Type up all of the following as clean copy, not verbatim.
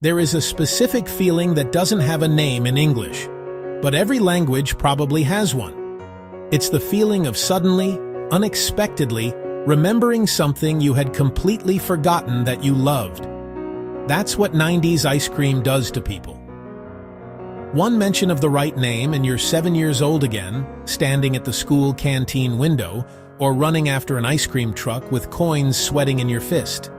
There is a specific feeling that doesn't have a name in English, but every language probably has one. It's the feeling of suddenly, unexpectedly, remembering something you had completely forgotten that you loved. That's what 90s ice cream does to people. One mention of the right name and you're 7 years old again, standing at the school canteen window, or running after an ice cream truck with coins sweating in your fist.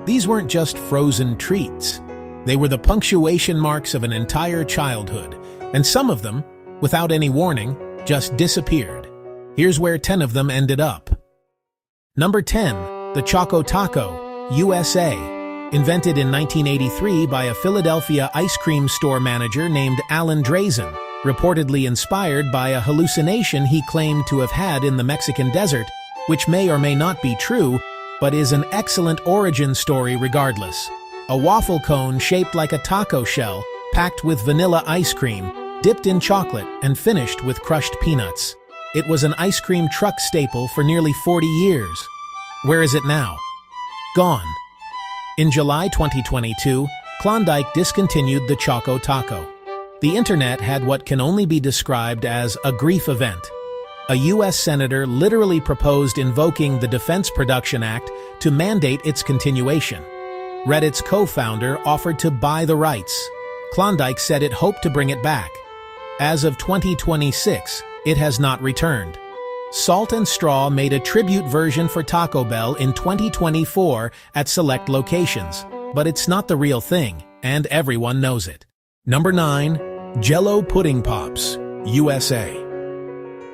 These weren't just frozen treats. They were the punctuation marks of an entire childhood, and some of them, without any warning, just disappeared. Here's where 10 of them ended up. Number 10, the Choco Taco, USA. Invented in 1983 by a Philadelphia ice cream store manager named Alan Drazen, reportedly inspired by a hallucination he claimed to have had in the Mexican desert, which may or may not be true, but is an excellent origin story regardless. A waffle cone shaped like a taco shell, packed with vanilla ice cream, dipped in chocolate, and finished with crushed peanuts. It was an ice cream truck staple for nearly 40 years. Where is it now? Gone. In July 2022, Klondike discontinued the Choco Taco. The internet had what can only be described as a grief event. A U.S. senator literally proposed invoking the Defense Production Act to mandate its continuation. Reddit's co-founder offered to buy the rights. Klondike said it hoped to bring it back. As of 2026, it has not returned. Salt and Straw made a tribute version for Taco Bell in 2024 at select locations, but it's not the real thing, and everyone knows it. Number 9, Jell-O Pudding Pops, USA.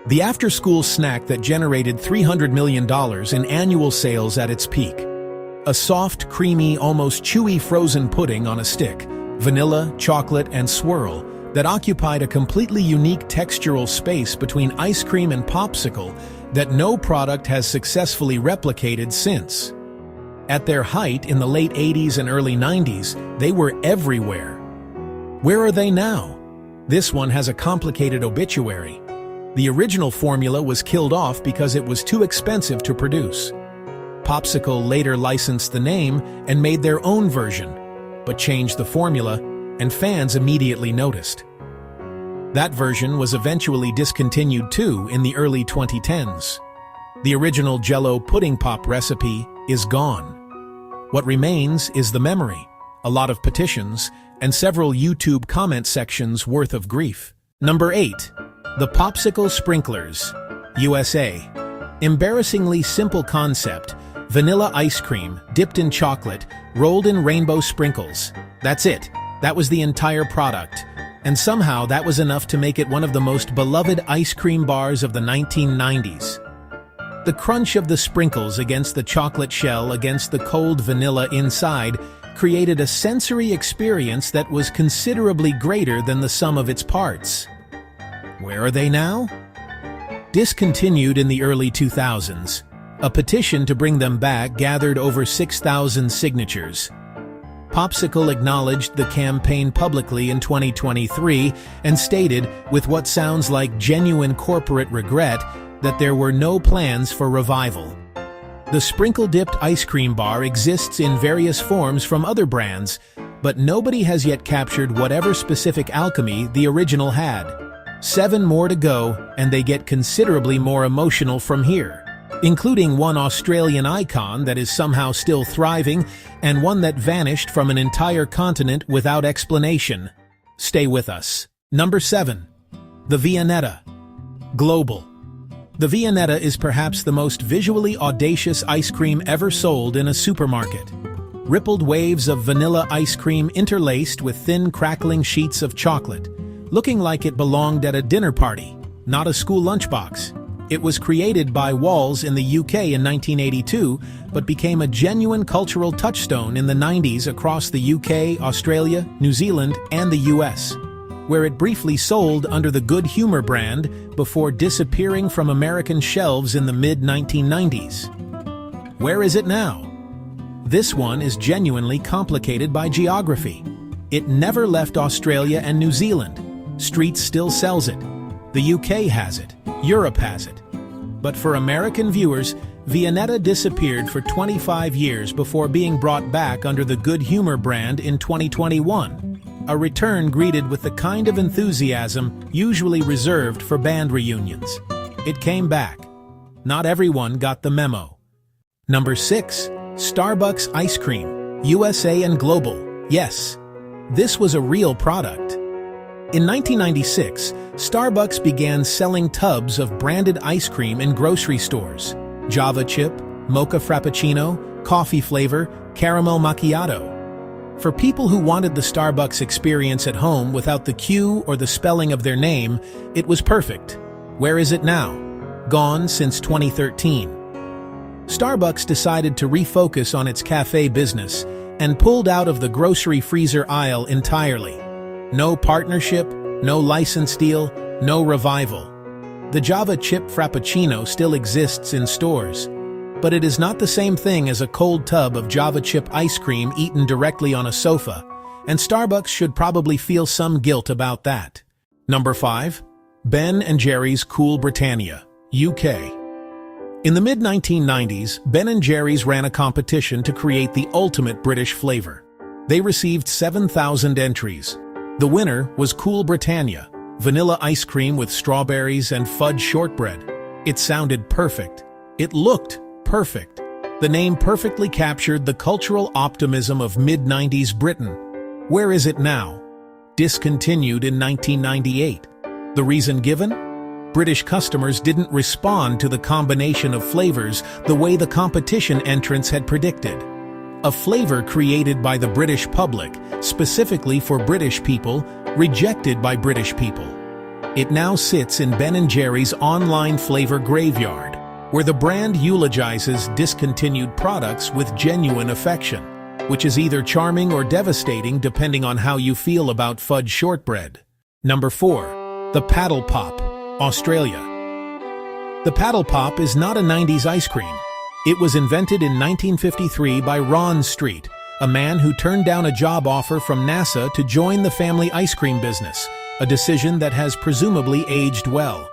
The after-school snack that generated $300 million in annual sales at its peak. A soft, creamy, almost chewy frozen pudding on a stick, vanilla, chocolate, and swirl, that occupied a completely unique textural space between ice cream and popsicle that no product has successfully replicated since. At their height in the late 80s and early 90s, they were everywhere. Where are they now? This one has a complicated obituary. The original formula was killed off because it was too expensive to produce. Popsicle later licensed the name and made their own version, but changed the formula, and fans immediately noticed. That version was eventually discontinued too in the early 2010s. The original Jell-O pudding pop recipe is gone. What remains is the memory, a lot of petitions, and several YouTube comment sections worth of grief. Number 8. The Popsicle Sprinklers, USA. Embarrassingly simple concept, vanilla ice cream dipped in chocolate, rolled in rainbow sprinkles. That's it. That was the entire product. And somehow that was enough to make it one of the most beloved ice cream bars of the 1990s. The crunch of the sprinkles against the chocolate shell against the cold vanilla inside created a sensory experience that was considerably greater than the sum of its parts. Where are they now? Discontinued in the early 2000s, a petition to bring them back gathered over 6,000 signatures. Popsicle acknowledged the campaign publicly in 2023 and stated, with what sounds like genuine corporate regret, that there were no plans for revival. The sprinkle-dipped ice cream bar exists in various forms from other brands, but nobody has yet captured whatever specific alchemy the original had. 7 more to go, and they get considerably more emotional from here, including one Australian icon that is somehow still thriving and one that vanished from an entire continent without explanation. Stay with us. Number 7. The Viennetta. Global. The Viennetta is perhaps the most visually audacious ice cream ever sold in a supermarket. Rippled waves of vanilla ice cream interlaced with thin crackling sheets of chocolate, looking like it belonged at a dinner party, not a school lunchbox. It was created by Walls in the UK in 1982, but became a genuine cultural touchstone in the 90s across the UK, Australia, New Zealand, and the US, where it briefly sold under the Good Humor brand before disappearing from American shelves in the mid-1990s. Where is it now? This one is genuinely complicated by geography. It never left Australia and New Zealand. Streets still sells it. The UK has it. Europe has it. But for American viewers, Viennetta disappeared for 25 years before being brought back under the Good Humor brand in 2021, a return greeted with the kind of enthusiasm usually reserved for band reunions. It came back. Not everyone got the memo. Number 6. Starbucks Ice Cream, USA and Global. Yes, this was a real product. In 1996, Starbucks began selling tubs of branded ice cream in grocery stores. Java chip, mocha frappuccino, coffee flavor, caramel macchiato. For people who wanted the Starbucks experience at home without the Q or the spelling of their name, it was perfect. Where is it now? Gone since 2013. Starbucks decided to refocus on its cafe business and pulled out of the grocery freezer aisle entirely. No partnership, no license deal, no revival. The Java chip frappuccino still exists in stores, but it is not the same thing as a cold tub of Java chip ice cream eaten directly on a sofa, and Starbucks should probably feel some guilt about that. Number 5. Ben & Jerry's Cool Britannia, UK. In the mid-1990s, Ben & Jerry's ran a competition to create the ultimate British flavor. They received 7,000 entries. The winner was Cool Britannia, vanilla ice cream with strawberries and fudge shortbread. It sounded perfect. It looked perfect. The name perfectly captured the cultural optimism of mid-90s Britain. Where is it now? Discontinued in 1998. The reason given? British customers didn't respond to the combination of flavors the way the competition entrants had predicted. A flavor created by the British public, specifically for British people, rejected by British people. It now sits in Ben & Jerry's online flavor graveyard, where the brand eulogizes discontinued products with genuine affection, which is either charming or devastating depending on how you feel about fudge shortbread. Number 4. The Paddle Pop, Australia. The Paddle Pop is not a 90s ice cream. It was invented in 1953 by Ron Street, a man who turned down a job offer from NASA to join the family ice cream business, a decision that has presumably aged well.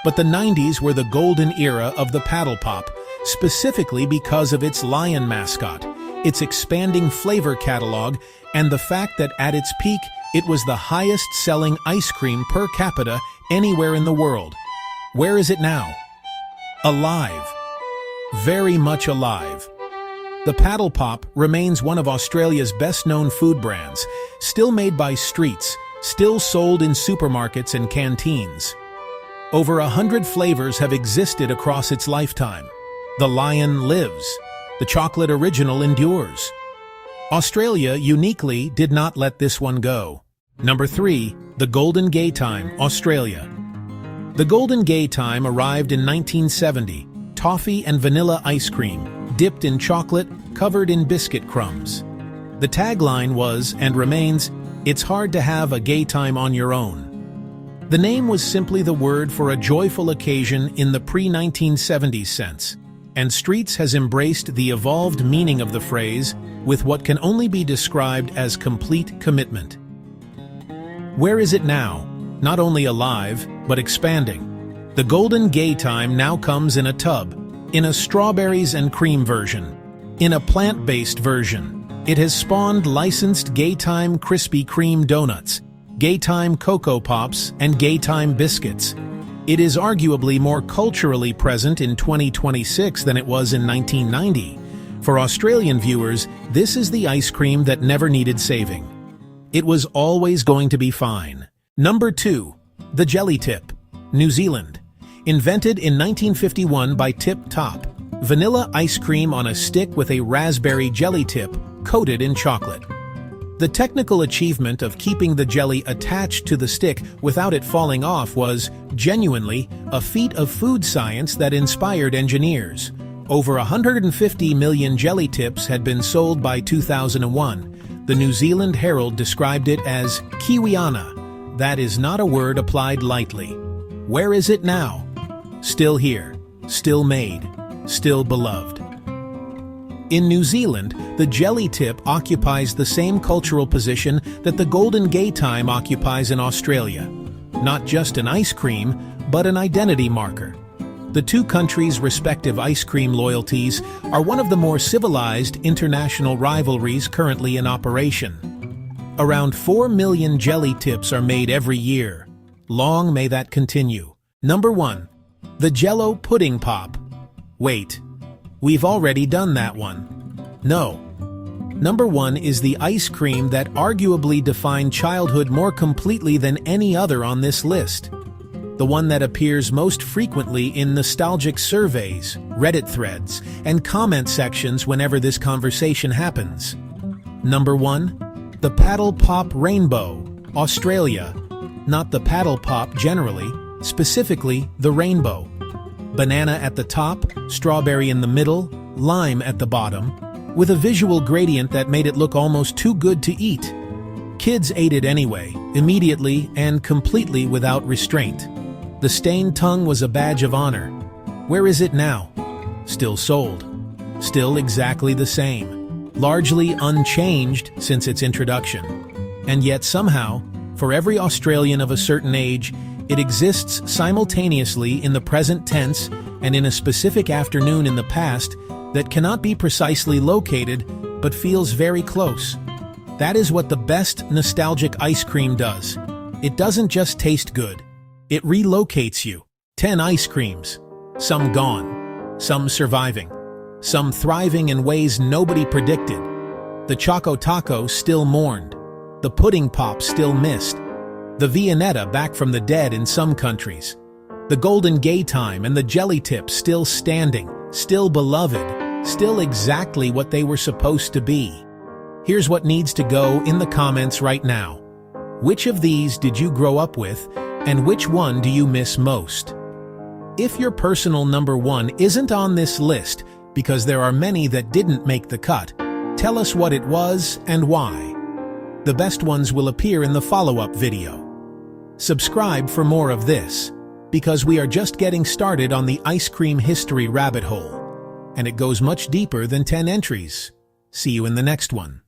But the 90s were the golden era of the Paddle Pop, specifically because of its lion mascot, its expanding flavor catalog, and the fact that at its peak, it was the highest-selling ice cream per capita anywhere in the world. Where is it now? Alive. Very much alive. The Paddle Pop remains one of Australia's best-known food brands, still made by Streets, still sold in supermarkets and canteens. Over 100 flavors have existed across its lifetime. The lion lives. The chocolate original endures. Australia uniquely did not let this one go. Number 3. The Golden Gaytime, Australia. The Golden Gaytime arrived in 1970. Toffee and vanilla ice cream, dipped in chocolate, covered in biscuit crumbs. The tagline was, and remains, "It's hard to have a gay time on your own." The name was simply the word for a joyful occasion in the pre-1970s sense, and Streets has embraced the evolved meaning of the phrase with what can only be described as complete commitment. Where is it now? Not only alive, but expanding. The Golden Gaytime now comes in a tub, in a strawberries and cream version, in a plant-based version. It has spawned licensed Gaytime Krispy Kreme donuts, Gaytime Cocoa Pops, and Gaytime biscuits. It is arguably more culturally present in 2026 than it was in 1990. For Australian viewers, this is the ice cream that never needed saving. It was always going to be fine. Number 2. The Jelly Tip, New Zealand. Invented in 1951 by Tip Top, vanilla ice cream on a stick with a raspberry jelly tip coated in chocolate. The technical achievement of keeping the jelly attached to the stick without it falling off was, genuinely, a feat of food science that inspired engineers. Over 150 million jelly tips had been sold by 2001. The New Zealand Herald described it as Kiwiana. That is not a word applied lightly. Where is it now? Still here, still made, still beloved. In New Zealand, the jelly tip occupies the same cultural position that the Golden Gaytime occupies in Australia. Not just an ice cream, but an identity marker. The two countries' respective ice cream loyalties are one of the more civilized international rivalries currently in operation. Around 4 million jelly tips are made every year. Long may that continue. Number 1. The Jell-O Pudding Pop. Wait, we've already done that one. No. Number 1 is the ice cream that arguably defined childhood more completely than any other on this list. The one that appears most frequently in nostalgic surveys, Reddit threads, and comment sections whenever this conversation happens. Number 1. The Paddle Pop Rainbow, Australia. Not the paddle pop generally, specifically the rainbow. Banana at the top, strawberry in the middle, lime at the bottom, with a visual gradient that made it look almost too good to eat. Kids ate it anyway, immediately and completely without restraint. The stained tongue was a badge of honor. Where is it now? Still sold. Still exactly the same. Largely unchanged since its introduction. And yet somehow, for every Australian of a certain age, it exists simultaneously in the present tense and in a specific afternoon in the past that cannot be precisely located but feels very close. That is what the best nostalgic ice cream does. It doesn't just taste good. It relocates you. 10 ice creams. Some gone. Some surviving. Some thriving in ways nobody predicted. The Choco Taco still mourned. The Pudding Pop still missed. The Viennetta back from the dead in some countries. The Golden Gaytime and the Jelly Tip still standing, still beloved, still exactly what they were supposed to be. Here's what needs to go in the comments right now. Which of these did you grow up with, and which one do you miss most? If your personal number 1 isn't on this list, because there are many that didn't make the cut, tell us what it was and why. The best ones will appear in the follow-up video. Subscribe for more of this, because we are just getting started on the ice cream history rabbit hole, and it goes much deeper than 10 entries. See you in the next one.